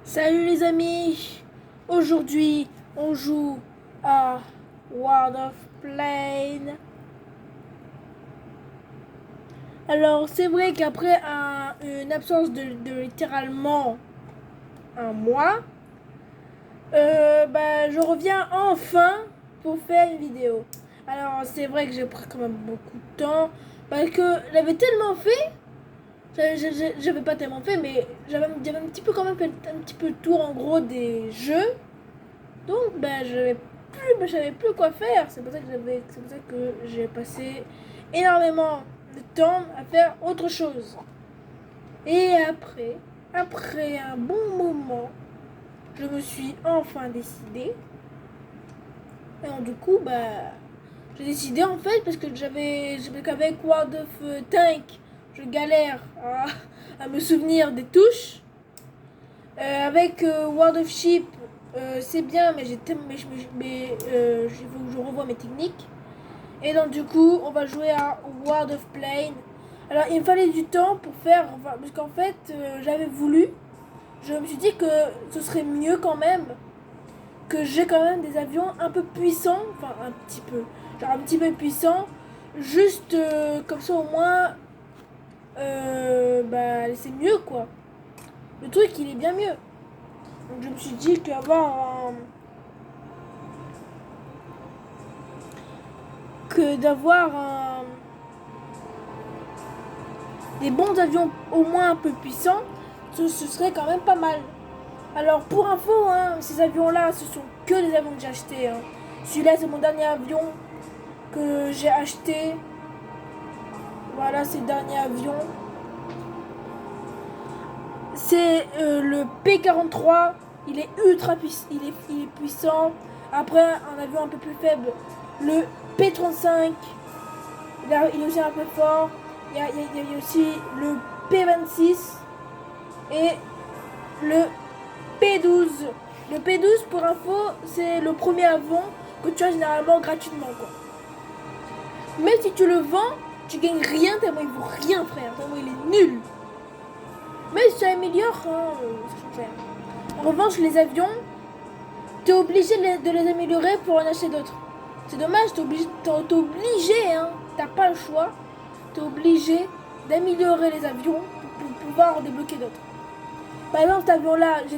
Salut les amis, aujourd'hui on joue à World of Plane. Alors c'est vrai qu'après une absence de littéralement un mois, je reviens enfin pour faire une vidéo. Alors c'est vrai que j'ai pris quand même beaucoup de temps parce que j'avais tellement fait. J'avais pas tellement fait, mais j'avais un petit peu quand même fait un petit peu le tour en gros des jeux. Donc je savais plus quoi faire. C'est pour ça que j'ai passé énormément de temps à faire autre chose. Et après un bon moment, je me suis enfin décidée. Et donc, du coup, j'ai décidé en fait parce que qu'avec World of Tank, je galère à me souvenir des touches. Avec World of Ship, c'est bien, mais il faut que je revoie mes techniques. Et donc du coup, on va jouer à World of Plane. Alors il me fallait du temps pour faire, parce qu'en fait, j'avais voulu. Je me suis dit que ce serait mieux quand même que j'ai quand même des avions un peu puissants, enfin un petit peu, genre un petit peu puissants, juste comme ça au moins, c'est mieux quoi. Le truc il est bien mieux. Donc je me suis dit d'avoir des bons avions au moins un peu puissants, ce serait quand même pas mal. Alors pour info, ces avions-là, ce sont que des avions que j'ai achetés. Celui-là, c'est mon dernier avion que j'ai acheté. Voilà, c'est le dernier avion. C'est le P-43. Il est ultra puissant. Il est puissant. Après, un avion un peu plus faible, le P-35. Il est aussi un peu fort. Il y a aussi le P-26 et le P-12. Le P-12, pour info, c'est le premier avion que tu as généralement gratuitement, quoi. Mais si tu le vends, tu gagnes rien, tellement il vaut rien, frère. Tellement il est nul. Mais si tu améliores, c'est cher. En revanche, les avions, tu es obligé de les améliorer pour en acheter d'autres. C'est dommage, t'es obligé, t'as pas le choix. T'es obligé d'améliorer les avions pour pouvoir en débloquer d'autres. Par exemple, cet avion-là, j'ai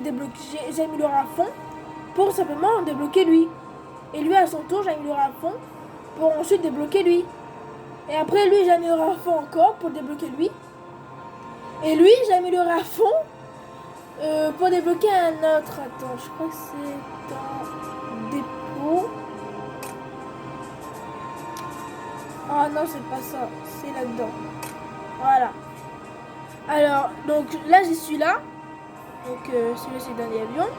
amélioré à fond pour simplement en débloquer lui. Et lui, à son tour, j'ai amélioré à fond pour ensuite débloquer lui. Et après, lui, j'ai amélioré à fond encore pour débloquer lui. Et lui, j'ai amélioré à fond pour débloquer un autre. Attends, je crois que c'est dans dépôt. Ah non, c'est pas ça. C'est là-dedans. Voilà. Alors, donc là, j'y suis là. Donc, celui-là, c'est le dernier avion.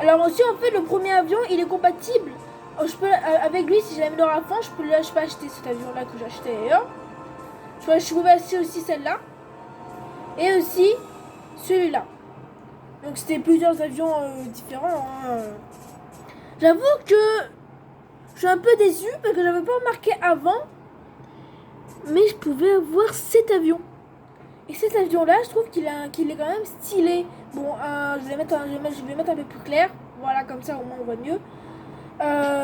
Alors aussi, en fait, le premier avion, il est compatible. Avec lui, si j'améliore à fond, je peux acheter cet avion-là que j'ai acheté d'ailleurs. Je pouvais acheter aussi celle-là. Et aussi celui-là. Donc c'était plusieurs avions différents. J'avoue que je suis un peu déçue parce que j'avais pas remarqué avant. Mais je pouvais avoir cet avion. Et cet avion-là, je trouve qu'il est quand même stylé. Bon, je vais mettre un peu plus clair. Voilà, comme ça au moins on voit mieux.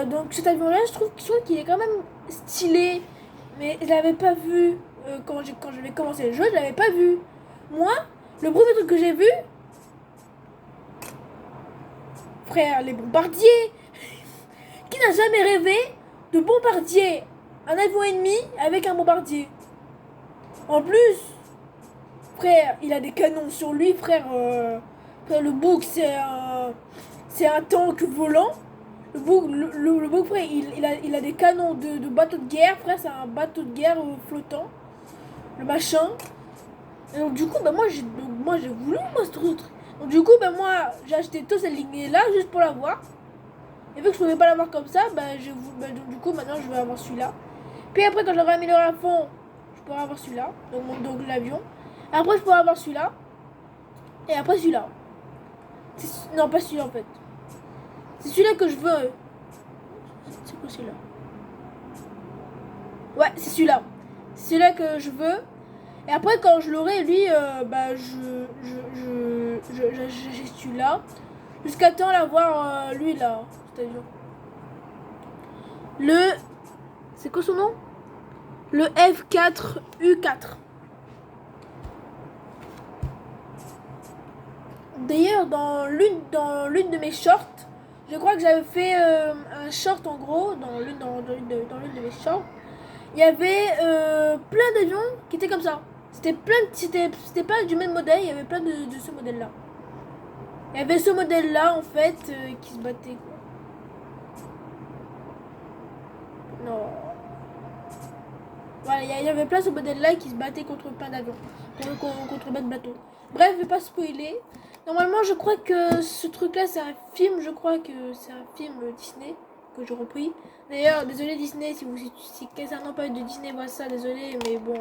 Donc cet avion-là, je trouve qu'il est quand même stylé. Mais je l'avais pas vu quand je vais commencer le jeu, je l'avais pas vu. Moi, le premier truc que j'ai vu, frère, les bombardiers. Qui n'a jamais rêvé de bombardier un avion ennemi avec un bombardier? En plus, frère, il a des canons sur lui, frère. Frère, le Bug, c'est un tank volant. Le Bug, frère, il a des canons de bateau de guerre, frère, c'est un bateau de guerre flottant. Le machin. Et donc, du coup, moi, j'ai voulu, moi, ce truc. Donc, du coup, moi, j'ai acheté toute cette lignée-là juste pour l'avoir. Et vu que je pouvais pas l'avoir comme ça, du coup, maintenant, je vais avoir celui-là. Puis après, quand j'aurai amélioré à fond, je pourrai avoir celui-là. Donc l'avion. Après, je pourrai avoir celui-là. Et après, celui-là. Non, pas celui-là, en fait. C'est celui-là que je veux. C'est quoi celui-là? Ouais, c'est celui-là. C'est celui-là que je veux. Et après, quand je l'aurai, lui, j'ai celui-là. Jusqu'à temps d'avoir lui là, cet avion. C'est quoi son nom? Le F4U4. D'ailleurs, dans l'une de mes shorts, je crois que j'avais fait un short en gros, dans l'une de mes shorts, il y avait plein d'avions qui étaient comme ça. C'était pas du même modèle, il y avait plein de ce modèle-là. Il y avait ce modèle-là en fait qui se battait quoi. Non. Voilà, il y avait plein ce modèle-là qui se battait contre plein d'avions, contre plein de bateaux. Bref, je vais pas spoiler. Normalement, je crois que ce truc-là, c'est un film. Je crois que c'est un film Disney que j'ai repris. D'ailleurs, désolé Disney, si quelqu'un n'a pas de Disney voit ça, désolé, mais bon,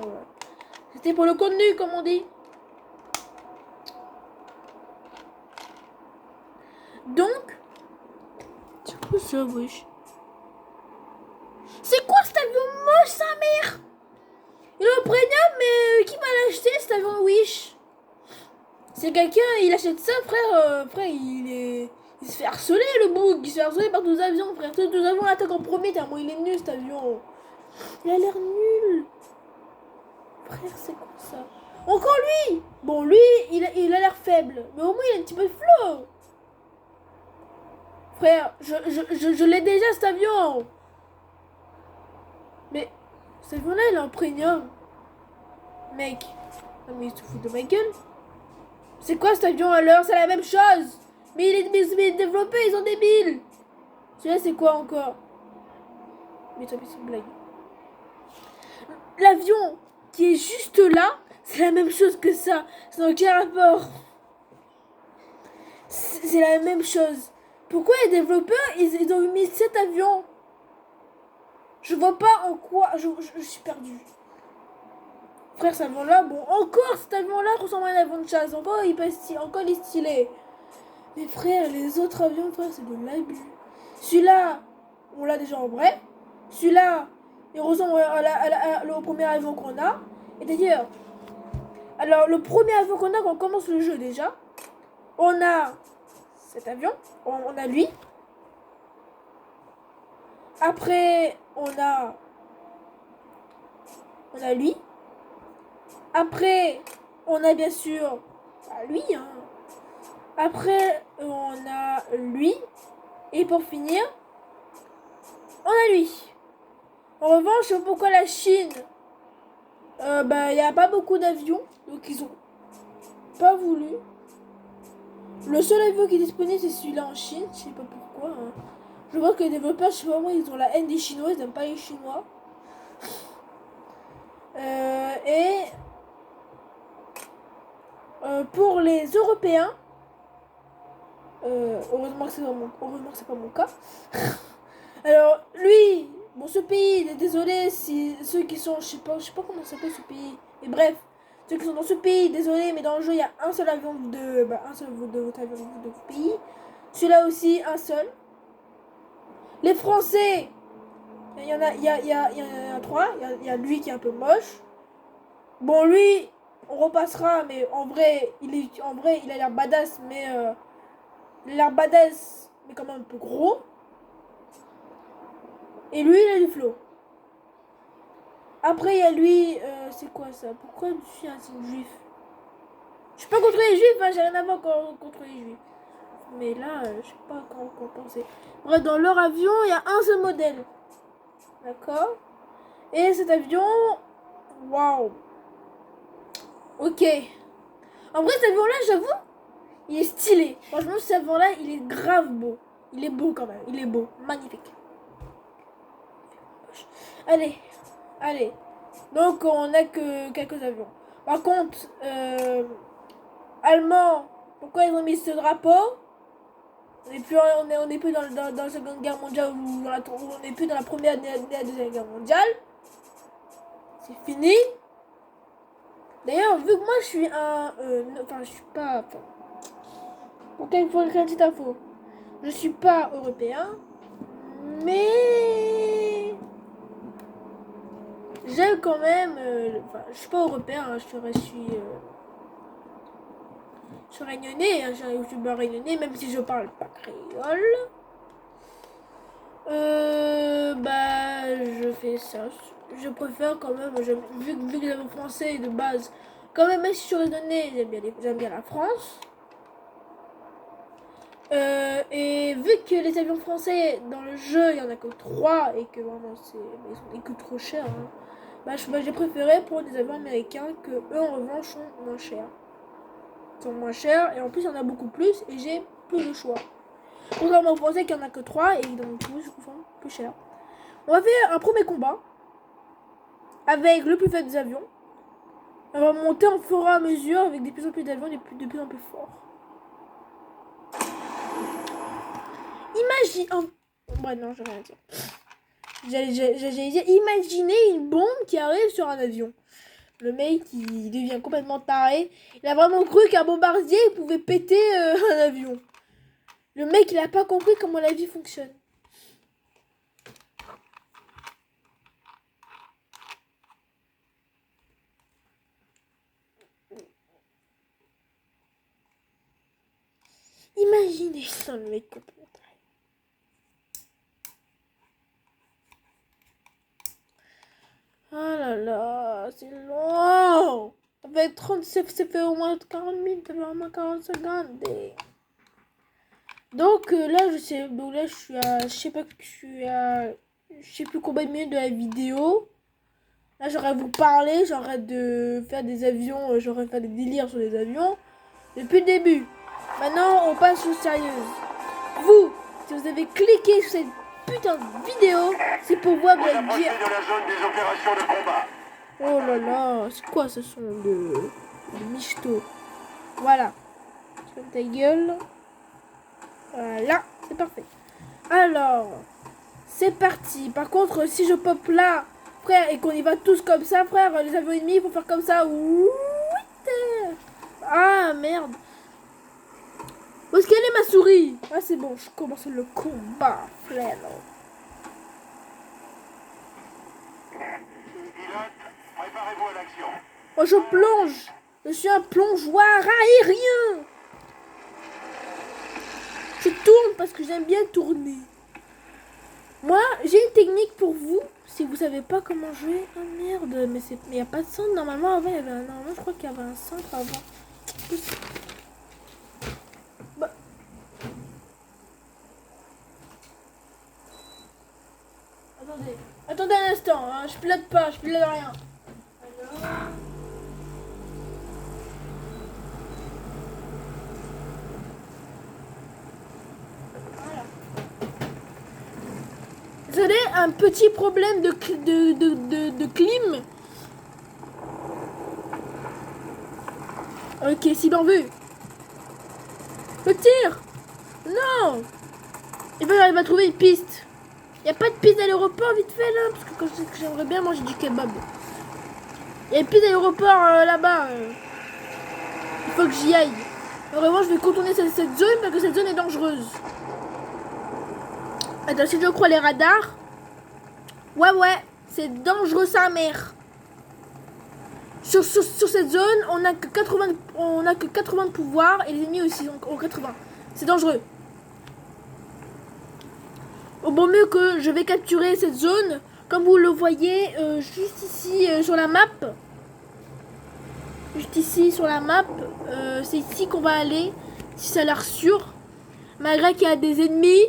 c'était pour le contenu, comme on dit. Donc, c'est quoi ça, wesh? C'est quoi cet avion moche, sa mère? Il est au premium, mais qui va l'acheter cet avion Wish? C'est quelqu'un, il achète ça, frère, il se fait harceler le bouc, il se fait harceler par tous les avions, frère. Tous les avions l'attaquent en premier, tellement il est nul cet avion. Il a l'air nul. Frère, c'est quoi ça? Encore lui. Bon, lui, il a l'air faible, mais au moins il a un petit peu de flow. Frère, je l'ai déjà cet avion. Mais cet avion-là, il est en premium. Mec, non mais il se fout de ma gueule. C'est quoi cet avion alors? C'est la même chose. Mais les développeurs, ils sont débiles. Celui-là, c'est quoi encore? Mais tant pis, c'est une blague. L'avion qui est juste là, c'est la même chose que ça. C'est dans quel rapport? C'est la même chose. Pourquoi les développeurs, ils ont mis cet avion? Je vois pas en quoi... Je suis perdu. Frère, cet avion-là, bon, encore cet avion-là ressemble à un avion de chasse. Encore, il est stylé. Mais frère, les autres avions, frère, c'est de l'abus. Celui-là, on l'a déjà en vrai. Celui-là, il ressemble au premier avion qu'on a. Et d'ailleurs, alors le premier avion qu'on a quand on commence le jeu déjà, on a cet avion, on a lui. Après, on a lui. Après, on a bien sûr lui. Hein. Après, on a lui. Et pour finir, on a lui. En revanche, je sais pas pourquoi la Chine, il n'y a pas beaucoup d'avions. Donc, ils ont pas voulu. Le seul avion qui est disponible, c'est celui-là en Chine. Je sais pas pourquoi. Hein. Je vois que les développeurs, je sais pas moi, ils ont la haine des Chinois. Ils n'aiment pas les Chinois. Pour les Européens, heureusement que c'est pas mon cas. Alors lui, bon ce pays, désolé si ceux qui sont, je sais pas comment ça s'appelle ce pays. Et bref, ceux qui sont dans ce pays, désolé, mais dans le jeu il y a un seul avion de votre avion de votre pays. Celui-là aussi un seul. Les Français, il y en a trois. Il y a lui qui est un peu moche. Bon lui, on repassera, mais en vrai, il a l'air badass, mais il a l'air badass, mais quand même un peu gros. Et lui, il a du flow. Après, il y a lui, c'est quoi ça? Pourquoi je suis un signe juif? Je suis pas contre les juifs, hein, j'ai rien à voir contre les juifs. Mais là, je sais pas quoi penser. Bref, dans leur avion, il y a un seul modèle. D'accord? Et cet avion, waouh. Ok. En vrai, cet avion-là, j'avoue, il est stylé. Franchement, cet avion-là, il est grave beau. Il est beau quand même. Il est beau. Magnifique. Allez. Donc, on n'a que quelques avions. Par contre, Allemands, pourquoi ils ont mis ce drapeau? On n'est plus dans la Seconde Guerre mondiale ou on n'est plus dans la Première et la Deuxième Guerre mondiale. C'est fini. D'ailleurs, vu que moi je suis je suis pas... pour une petite info. Je suis pas européen, mais... j'aime quand même... je suis pas européen, hein, Je suis réunionnais, hein, je suis un youtubeur réunionnais, même si je parle pas créole. Bah, je fais ça. Je préfère quand même, vu que j'aime le français de base, quand même si je suis raisonnée, j'aime bien la France. Et vu que les avions français dans le jeu, il y en a que 3 et que vraiment ils coûtent trop cher, hein, j'ai préféré pour des avions américains que eux en revanche sont moins chers. Ils sont moins chers et en plus il y en a beaucoup plus et j'ai plus de choix. Contrairement aux français qu'il n'y en a que 3 et donc du coup ils sont plus chers. On va faire un premier combat avec le plus faible des avions. On va monter en fur et à mesure avec de plus en plus d'avions de plus en plus forts. Imagine... Oh. Ouais, non, je vais rien dire. J'allais dire, imaginez une bombe qui arrive sur un avion. Le mec, il devient complètement taré. Il a vraiment cru qu'un bombardier pouvait péter un avion. Le mec, il a pas compris comment la vie fonctionne. Imaginez ça, le mec complètement taré. Oh là là, c'est long. Ça fait 30, ça fait au moins 40 minutes, ça fait au moins 40 secondes. Donc là, je suis à, je sais pas, je sais plus combien de minutes de la vidéo. Là, j'aurais vous parler, j'arrête de faire des avions, j'aurais fait des délires sur les avions depuis le début. Maintenant, on passe aux sérieuses. Vous, si vous avez cliqué sur cette putain de vidéo, c'est pour voir que de la zone des opérations de combat. Oh là là, c'est quoi ce son de michto? Voilà. Ferme ta gueule. Voilà, c'est parfait. Alors, c'est parti. Par contre, si je pop là, frère, et qu'on y va tous comme ça, frère, les avions ennemis, il faut faire comme ça. Ah, merde. Où est-ce qu'elle est, ma souris? Ah, c'est bon, je commence le combat, frère. Préparez-vous à l'action. Oh, je plonge. Je suis un plongeoir aérien. Je tourne parce que j'aime bien tourner. Moi, j'ai une technique pour vous. Si vous savez pas comment jouer. Ah merde, mais il n'y a pas de centre. Normalement, avant, il y avait un. Normalement, je crois qu'il y avait un centre avant. Bah. Attendez un instant. Hein. Je pilote pas, je pilote rien. Alors. Désolé, un petit problème de clim. Ok, si l'on veut. Le tir. Non. Il va trouver une piste. Il n'y a pas de piste à l'aéroport vite fait là. Parce que quand j'aimerais bien manger du kebab. Il y a une piste à l'aéroport là-bas. Il faut que j'y aille. Vraiment, je vais contourner cette zone parce que cette zone est dangereuse. Attends, si je crois les radars. Ouais, c'est dangereux sa mère. Sur cette zone, on a que 80 de pouvoir et les ennemis aussi ont 80. C'est dangereux. Au bon mieux que je vais capturer cette zone, comme vous le voyez juste ici sur la map. Juste ici sur la map, c'est ici qu'on va aller, si ça a l'air sûr. Malgré qu'il y a des ennemis.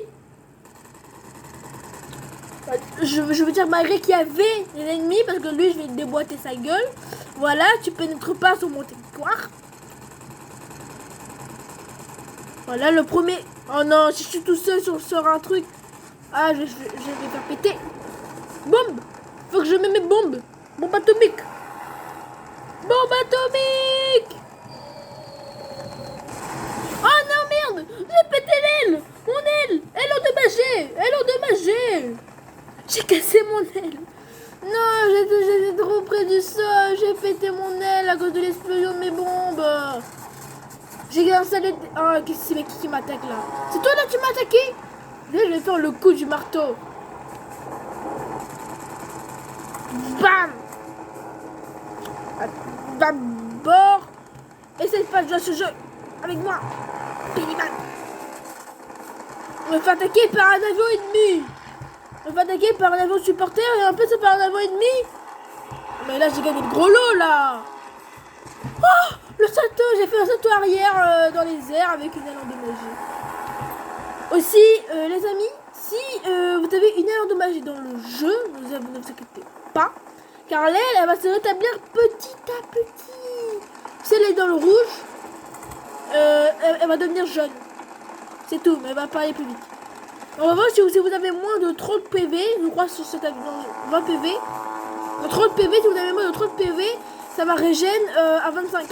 Je veux dire malgré qu'il y avait des ennemis, parce que lui je vais déboîter sa gueule. Voilà, tu pénètres pas sur mon territoire. Voilà le premier. Oh non, si je suis tout seul sur un truc. Ah, je vais faire péter. Bombe. Faut que je mette mes bombes. Bombe atomique. Bombe atomique. Oh non, merde. J'ai pété l'aile. Mon aile. Elle endommagée. J'ai cassé mon aile. Non, j'étais trop près du sol. J'ai pété mon aile à cause de l'explosion de mes bombes. J'ai installé... Oh, qu'est-ce que c'est qui m'attaque là? C'est toi là qui m'as attaqué? Là, je vais faire le coup du marteau. Bam! D'abord, essaye pas de jouer à ce jeu avec moi. Péliman. On me fait attaquer par un avion ennemi. On me fait attaquer par un avion supporter et en plus par un avion ennemi. Mais là j'ai gagné le gros lot là. Oh, le salto, j'ai fait un salto arrière dans les airs avec une aile endommagée. Aussi, les amis, si vous avez une aile endommagée dans le jeu, ne vous inquiétez pas, car l'aile, elle va se rétablir petit à petit. Si elle est dans le rouge, elle va devenir jaune. C'est tout, mais elle va pas aller plus vite. En revanche, si vous avez moins de 30 PV, je crois sur cet avion, 20 PV, 30 PV, si vous avez moins de 30 PV, ça va régène à 25,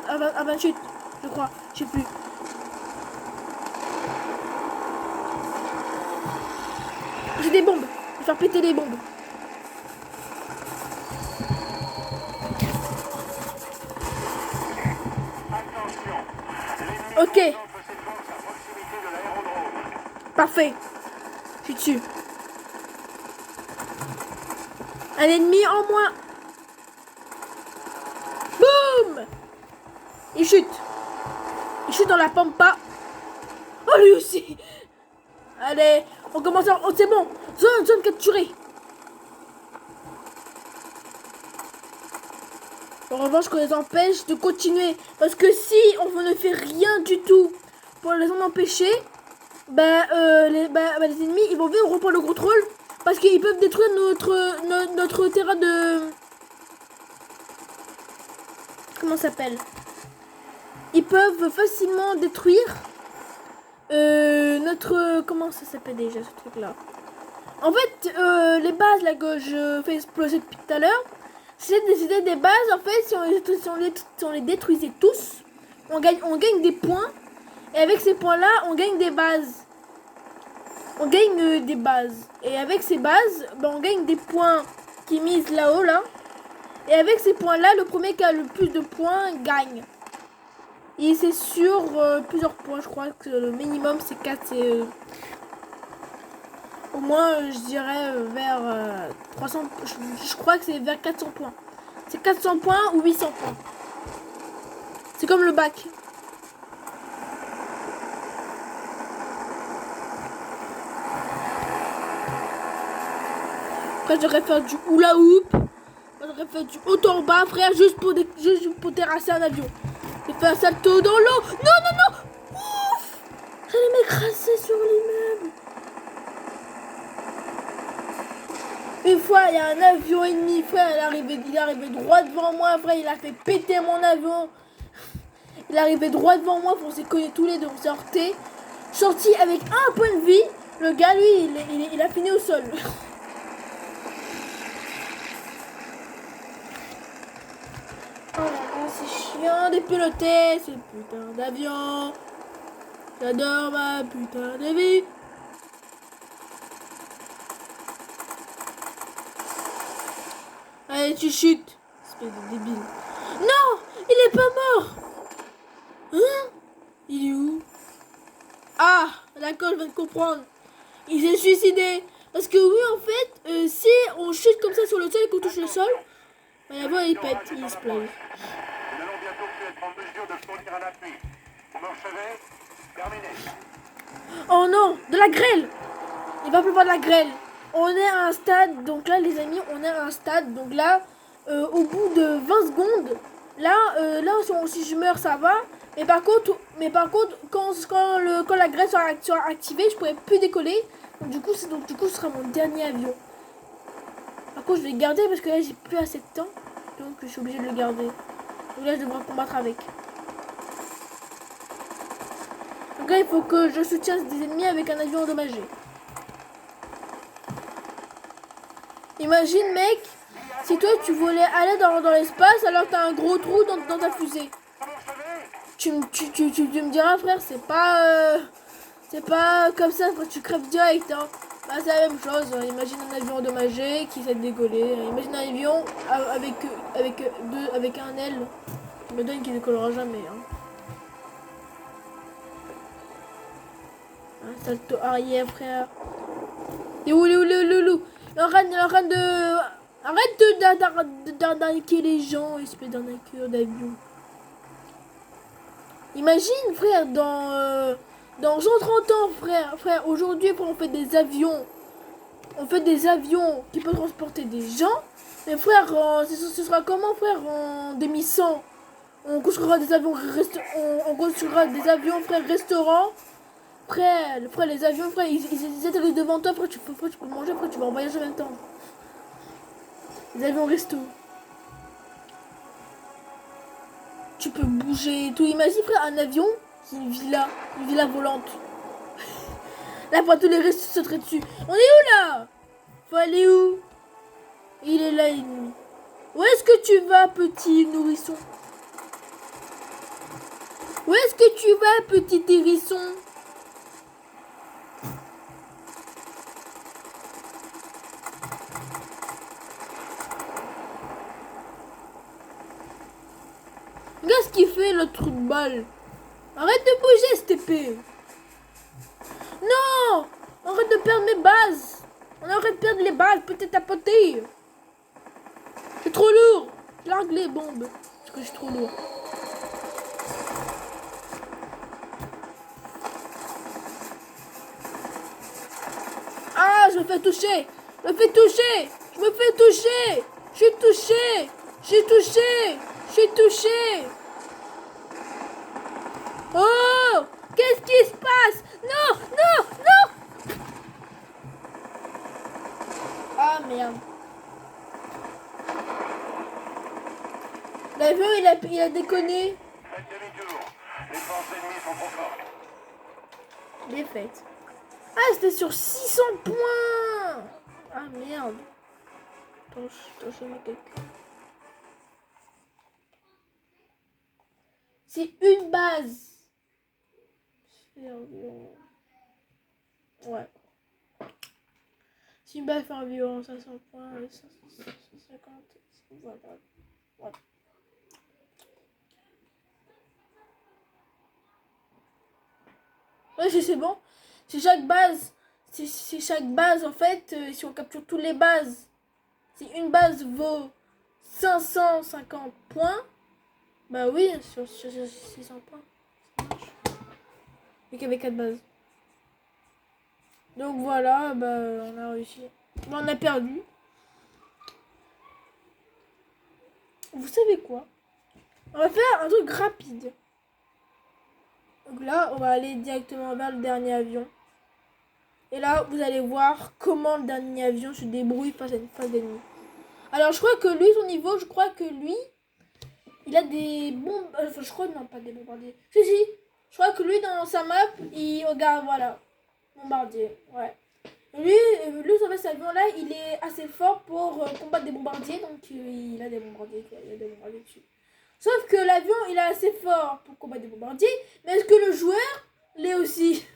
à 28, je crois, je sais plus. J'ai des bombes, je vais faire péter les bombes. Ok. Parfait. Je suis dessus. Un ennemi en moins. Boum. Il chute. Il chute dans la pampa. Oh, lui aussi. Allez, on commence à... Oh, c'est bon. Zone capturée. En revanche, qu'on les empêche de continuer. Parce que si on ne fait rien du tout pour les en empêcher, les ennemis, ils vont venir reprendre le contrôle. Parce qu'ils peuvent détruire notre terrain de... Comment ça s'appelle? Ils peuvent facilement détruire notre... Comment ça s'appelle déjà ce truc-là? En fait, les bases là que je fais exploser depuis tout à l'heure, c'était des bases, en fait, si on les détruisait tous, on gagne des points. Et avec ces points-là, on gagne des bases. On gagne des bases. Et avec ces bases, on gagne des points qui misent là-haut, là. Et avec ces points-là, le premier qui a le plus de points gagne. Et c'est sur plusieurs points, je crois que le minimum c'est 4. Au moins, je dirais vers 300. Je crois que c'est vers 400 points. C'est 400 points ou 800 points. C'est comme le bac. Après, j'aurais fait du hula hoop. J'aurais fait du haut en bas, frère, juste pour terrasser un avion. J'ai fait un salto dans l'eau. Non, non, non. Ouf. J'allais m'écraser sur l'immeuble. Une fois, il y a un avion ennemi, frère, il est arrivé droit devant moi, frère, il a fait péter mon avion. Il est arrivé droit devant moi, on s'est connus tous les deux, on s'est heurtés. Sorti avec un point de vie, le gars, lui, il a fini au sol. Oh là là, c'est chiant de piloter ce putain d'avion. J'adore ma putain de vie. Allez, tu chutes, espèce de débile. Non, il est pas mort. Hein? Il est où? Ah, d'accord, je viens de comprendre. Il s'est suicidé. Parce que oui, en fait, si on chute comme ça sur le sol et qu'on touche le sol, l'avion il pète, il explose. Nous allons bientôt être en mesure de fournir un appui. Vous me recevez? Terminé. Oh non, de la grêle. Il va pleuvoir de la grêle. On est à un stade, donc là les amis, on est à un stade, donc là, au bout de 20 secondes, là si je meurs ça va, mais par contre quand la grêle sera activée, je pourrai plus décoller, donc du coup ce sera mon dernier avion. Par contre je vais le garder parce que là j'ai plus assez de temps, donc je suis obligée de le garder. Donc là je devrais combattre avec. Donc là il faut que je soutienne des ennemis avec un avion endommagé. Imagine mec, si toi tu voulais aller dans l'espace alors t'as un gros trou dans ta fusée. Tu me diras frère, c'est pas comme ça, tu crèves direct hein. Bah, c'est la même chose, imagine un avion endommagé qui s'est décollé. Imagine un avion avec un aile. Je me donne qu'il décollera jamais hein. Un salto arrière frère. Et où Arrête d'arnaquer les gens, espèce d'arnaqueur d'avion. Imagine, frère, dans 130 ans, frère, aujourd'hui, on fait des avions. On fait des avions qui peuvent transporter des gens. Mais frère, ce sera comment, frère, en 2100? On construira des avions, on construira des avions, frère, restaurants. Frère, les avions, frère, ils atterrissent devant toi, frère, tu peux manger, frère, tu vas en voyage en même temps. Les avions resto. Tu peux bouger et tout. Imagine, frère, un avion, c'est une villa volante. Là, pour tous les restes se sauteraient dessus. On est où là? Faut aller où? Il est là, ennemi. Où est-ce que tu vas, petit nourrisson? Où est-ce que tu vas, petit hérisson? Regarde ce qu'il fait, le trou de balle. Arrête de bouger, cette épée. Non! Arrête de perdre mes bases. On arrête de perdre les balles, peut-être à poter. C'est trop lourd. Je largue les bombes. Parce que je suis trop lourd. Ah, je me fais toucher. Je me fais toucher. Je me fais toucher. Je suis touché. Je suis touché. Je suis touché. Oh! Qu'est-ce qui se passe? Non! Non! Non! Ah, merde. L'avion, il a déconné. Faites demi-tour. Les forces ennemies sont trop fortes. Défaite. Ah, c'était sur 600 points. Ah, merde. Attends, je me calcule. C'est une base. C'est environ... Ouais. Si une base fait environ 500 points, 550, voilà. Ouais. Ouais, c'est bon. C'est chaque base. C'est chaque base, en fait, si on capture toutes les bases, si une base vaut 550 points, bah oui, sur 600 points, ça marche. Et qu'il y avait 4 bases. Donc voilà, bah on a réussi. Mais on a perdu. Vous savez quoi? On va faire un truc rapide. Donc là, on va aller directement vers le dernier avion. Et là, vous allez voir comment le dernier avion se débrouille face à une phase d'ennemi. Alors, je crois que lui, son niveau, je crois que lui, il a des bombes... Enfin, je crois, non, pas des bombardiers. Si. Je crois que lui, dans sa map, il regarde, voilà. Bombardier, ouais. Lui, cet avion-là, il est assez fort pour combattre des bombardiers. Donc, il a des bombardiers, quoi. Il a des bombardiers dessus. Sauf que l'avion, il est assez fort pour combattre des bombardiers. Mais est-ce que le joueur l'est aussi?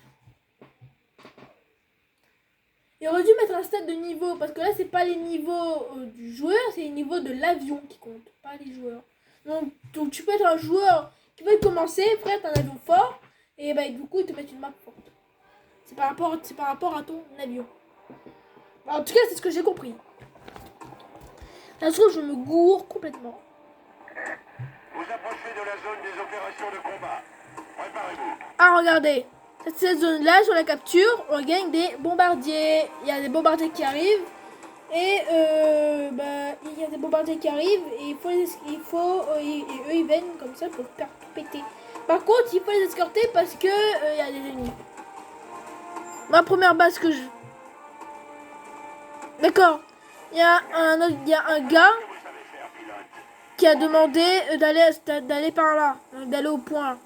Il aurait dû mettre un stade de niveau. Parce que là, c'est pas les niveaux du joueur, c'est les niveaux de l'avion qui comptent. Pas les joueurs. Donc tu peux être un joueur qui veut commencer, prêt un avion fort. Et bah, du coup, il te met une map forte. C'est par rapport à ton avion. En tout cas, c'est ce que j'ai compris. Ça se trouve, je me gourre complètement. Vous approchez de la zone des opérations de combat. Préparez-vous. Ah, regardez. Cette zone-là, sur la capture, on gagne des bombardiers. Il y a des bombardiers qui arrivent. Et il y a des bombardiers qui arrivent. Et et eux, ils viennent comme ça pour faire tout péter. Par contre, il faut les escorter parce que il y a des ennemis. Ma première base que je... D'accord. Il y a un gars qui a demandé d'aller par là, d'aller au point.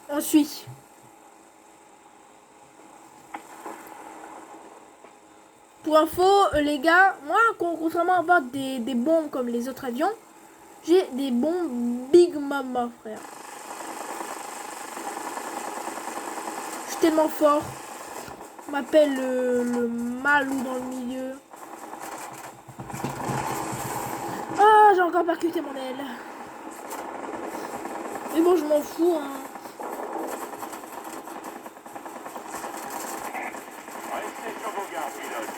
On suit. Pour info, les gars, moi, contrairement à avoir des bombes comme les autres avions, j'ai des bombes Big Mama, frère. Je suis tellement fort. On m'appelle le malou dans le milieu. Ah, j'ai encore percuté mon aile. Mais bon, je m'en fous, hein. Restez sur vos gardes, pilote.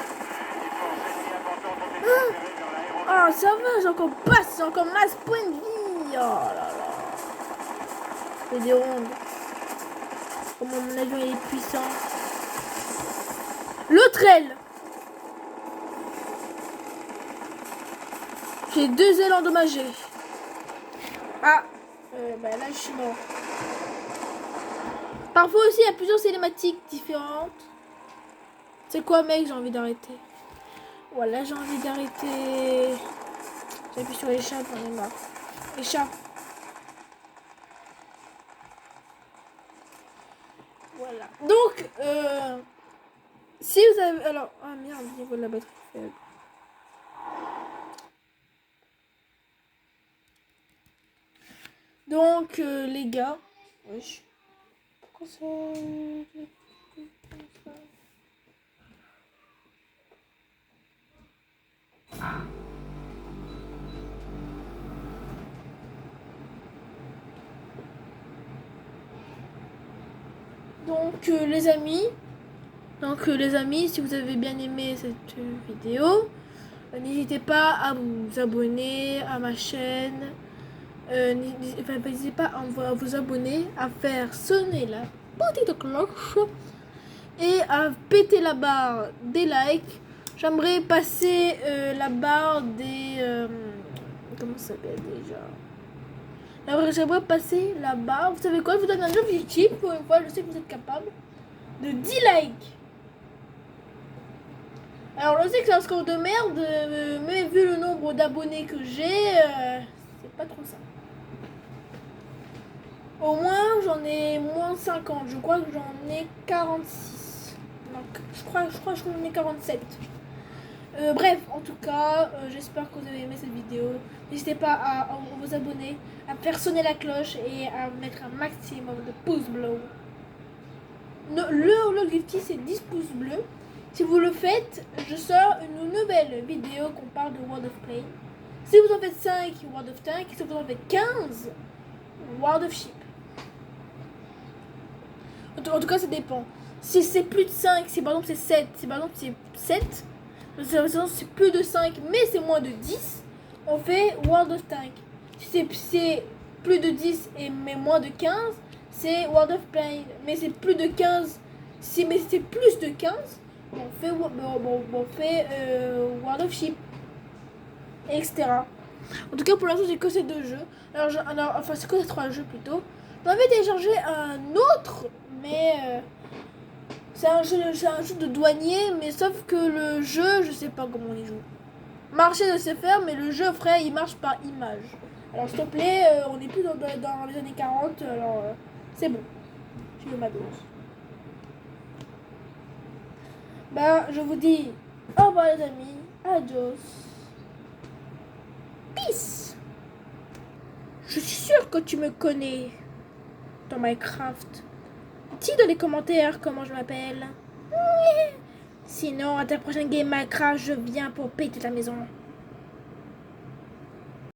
Les forces ennemies importantes ont été transférées vers l'aérodrome. Ah, ça va, j'ai encore passe, j'ai encore masse point de vie. Oh là là. Je fais des rondes. Comment mon avion il est puissant. L'autre aile. J'ai 2 ailes endommagées. Ah, bah là je suis mort. Parfois aussi il y a plusieurs cinématiques différentes. C'est quoi mec, j'ai envie d'arrêter. Voilà, j'ai envie d'arrêter. J'appuie sur les chats, j'en ai marre. Les chats. Voilà. Donc, si vous avez... Alors, ah merde, niveau de la batterie faible. Donc, les gars... Wesh. Pourquoi ça... Donc les amis, si vous avez bien aimé cette vidéo, n'hésitez pas à vous abonner à ma chaîne. N'hésitez pas à vous abonner, à faire sonner la petite cloche et à péter la barre des likes. J'aimerais passer la barre des... comment ça s'appelle déjà? J'aimerais passer la barre. Vous savez quoi? Je vous donne un objectif. Pour une fois, je sais que vous êtes capable. De 10 likes. Alors, je sais que c'est un score de merde. Mais vu le nombre d'abonnés que j'ai, c'est pas trop ça. Au moins, j'en ai moins 50. Je crois que j'en ai 46. Donc, je crois que j'en ai 47. Bref, en tout cas, j'espère que vous avez aimé cette vidéo. N'hésitez pas à vous abonner, à faire sonner la cloche et à mettre un maximum de pouces bleus. L'objectif c'est 10 pouces bleus. Si vous le faites, je sors une nouvelle vidéo qu'on parle de World of Play. Si vous en faites 5, World of Tank. Si vous en faites 15, World of Ship. En tout cas, ça dépend. Si c'est plus de 5, si par exemple c'est 7, si par exemple c'est 7, c'est plus de 5, mais c'est moins de 10, on fait World of Tank. Si c'est plus de 10 mais moins de 15, c'est World of Plane. Mais c'est plus de 15, mais c'est plus de 15, on fait World of Ship, etc. En tout cas, pour l'instant, j'ai que ces 2 jeux. Enfin, c'est que ces 3 jeux plutôt. J'en avais téléchargé un autre, mais c'est un jeu de douanier, mais sauf que le jeu, je sais pas comment on y joue. Marcher de se faire, mais le jeu, frère, il marche par image. Alors, s'il te plaît, on est plus dans les années 40, alors c'est bon. J'ai eu ma dose. Bah, je vous dis au revoir les amis, adios, peace. Je suis sûre que tu me connais dans Minecraft. Dis dans les commentaires comment je m'appelle. Sinon, à ta prochaine game Minecraft, je viens pour péter ta maison.